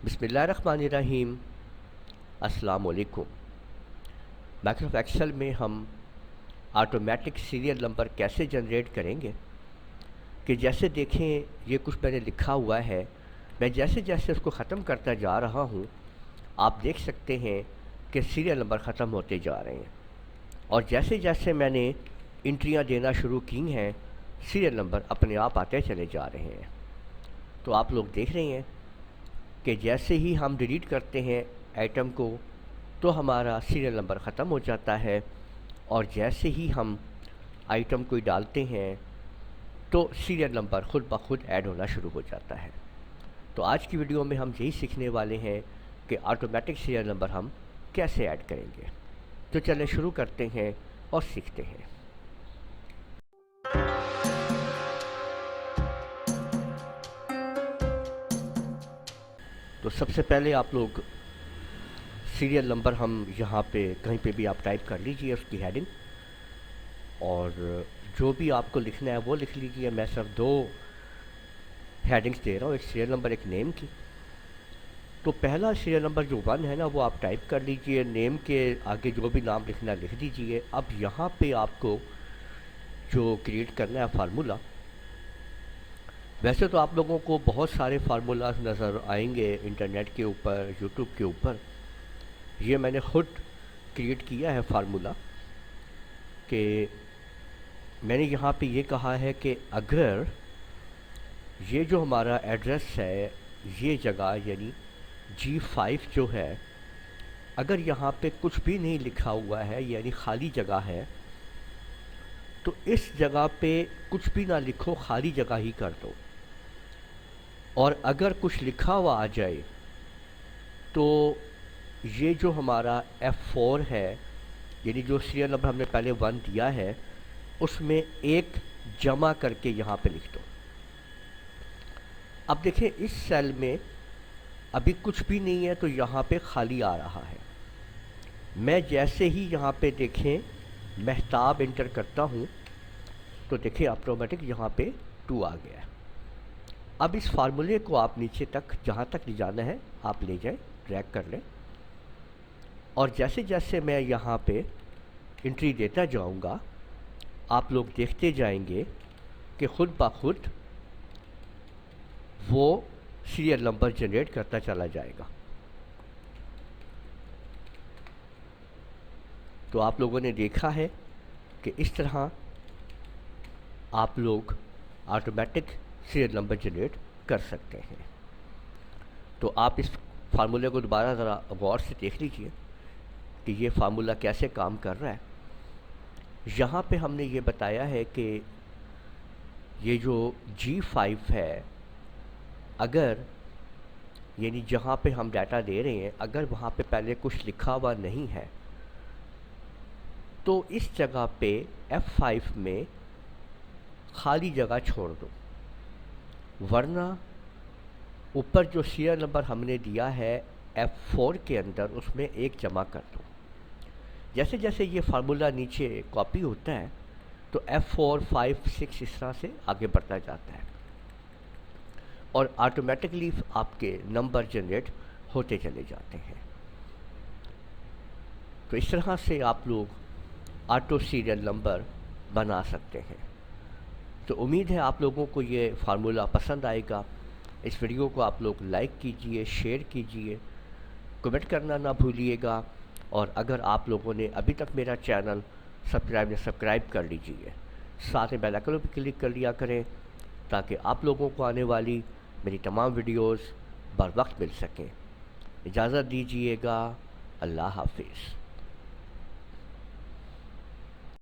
بسم اللہ الرحمن الرحیم۔ السلام علیکم۔ مائکروسافٹ ایکسل میں ہم آٹومیٹک سیریل نمبر کیسے جنریٹ کریں گے کہ جیسے دیکھیں یہ کچھ میں نے لکھا ہوا ہے، میں جیسے جیسے اس کو ختم کرتا جا رہا ہوں آپ دیکھ سکتے ہیں کہ سیریل نمبر ختم ہوتے جا رہے ہیں، اور جیسے جیسے میں نے انٹریاں دینا شروع کی ہیں سیریل نمبر اپنے آپ آتے چلے جا رہے ہیں۔ تو آپ لوگ دیکھ رہے ہیں کہ جیسے ہی ہم ڈیلیٹ کرتے ہیں آئٹم کو تو ہمارا سیریل نمبر ختم ہو جاتا ہے، اور جیسے ہی ہم آئٹم کوئی ڈالتے ہیں تو سیریل نمبر خود بخود ایڈ ہونا شروع ہو جاتا ہے۔ تو آج کی ویڈیو میں ہم یہی سیکھنے والے ہیں کہ آٹومیٹک سیریل نمبر ہم کیسے ایڈ کریں گے۔ تو چلیں شروع کرتے ہیں اور سیکھتے ہیں۔ تو سب سے پہلے آپ لوگ سیریل نمبر ہم یہاں پہ کہیں پہ بھی آپ ٹائپ کر لیجئے اس کی ہیڈنگ، اور جو بھی آپ کو لکھنا ہے وہ لکھ لیجئے۔ میں صرف دو ہیڈنگز دے رہا ہوں، ایک سیریل نمبر ایک نیم کی۔ تو پہلا سیریل نمبر جو 1 ہے نا وہ آپ ٹائپ کر لیجئے، نیم کے آگے جو بھی نام لکھنا ہے لکھ دیجئے۔ اب یہاں پہ آپ کو جو کریٹ کرنا ہے فارمولا، ویسے تو آپ لوگوں کو بہت سارے فارمولاز نظر آئیں گے انٹرنیٹ کے اوپر، یوٹیوب کے اوپر۔ یہ میں نے خود کریٹ کیا ہے فارمولا، کہ میں نے یہاں پہ یہ کہا ہے کہ اگر یہ جو ہمارا ایڈریس ہے، یہ جگہ یعنی G5 جو ہے، اگر یہاں پہ کچھ بھی نہیں لکھا ہوا ہے یعنی خالی جگہ ہے، تو اس جگہ پہ کچھ بھی نہ لکھو، خالی جگہ ہی کر دو۔ اور اگر کچھ لکھا ہوا آ جائے تو یہ جو ہمارا F4 ہے، یعنی جو سیریل نمبر ہم نے پہلے 1 دیا ہے، اس میں ایک جمع کر کے یہاں پہ لکھ دو۔ اب دیکھیں اس سیل میں ابھی کچھ بھی نہیں ہے تو یہاں پہ خالی آ رہا ہے۔ میں جیسے ہی یہاں پہ دیکھیں مہتاب انٹر کرتا ہوں تو دیکھیں آٹومیٹک یہاں پہ 2 آ گیا ہے۔ اب اس فارمولے کو آپ نیچے تک جہاں تک لے جانا ہے آپ لے جائیں، ڈریگ کر لیں، اور جیسے جیسے میں یہاں پہ انٹری دیتا جاؤں گا آپ لوگ دیکھتے جائیں گے کہ خود بخود وہ سیریل نمبر جنریٹ کرتا چلا جائے گا۔ تو آپ لوگوں نے دیکھا ہے کہ اس طرح آپ لوگ آٹومیٹک سیریل نمبر جنریٹ کر سکتے ہیں۔ تو آپ اس فارمولے کو دوبارہ ذرا غور سے دیکھ لیجئے کہ یہ فارمولا کیسے کام کر رہا ہے۔ یہاں پہ ہم نے یہ بتایا ہے کہ یہ جو G5 ہے، اگر یعنی جہاں پہ ہم ڈیٹا دے رہے ہیں اگر وہاں پہ پہلے کچھ لکھا ہوا نہیں ہے تو اس جگہ پہ F5 میں خالی جگہ چھوڑ دو، ورنہ اوپر جو سیریل نمبر ہم نے دیا ہے F4 کے اندر اس میں ایک جمع کر دو۔ جیسے جیسے یہ فارمولا نیچے کاپی ہوتا ہے تو F4 5 6 اس طرح سے آگے بڑھتا جاتا ہے، اور آٹومیٹکلی آپ کے نمبر جنریٹ ہوتے چلے جاتے ہیں۔ تو اس طرح سے آپ لوگ آٹو سیریل نمبر بنا سکتے ہیں۔ تو امید ہے آپ لوگوں کو یہ فارمولا پسند آئے گا۔ اس ویڈیو کو آپ لوگ لائک کیجئے، شیئر کیجئے، کمنٹ کرنا نہ بھولیے گا، اور اگر آپ لوگوں نے ابھی تک میرا چینل سبسکرائب کر لیجئے، ساتھ میں بیل آئیکن پہ کلک کر لیا کریں تاکہ آپ لوگوں کو آنے والی میری تمام ویڈیوز بر وقت مل سکیں۔ اجازت دیجئے گا، اللہ حافظ۔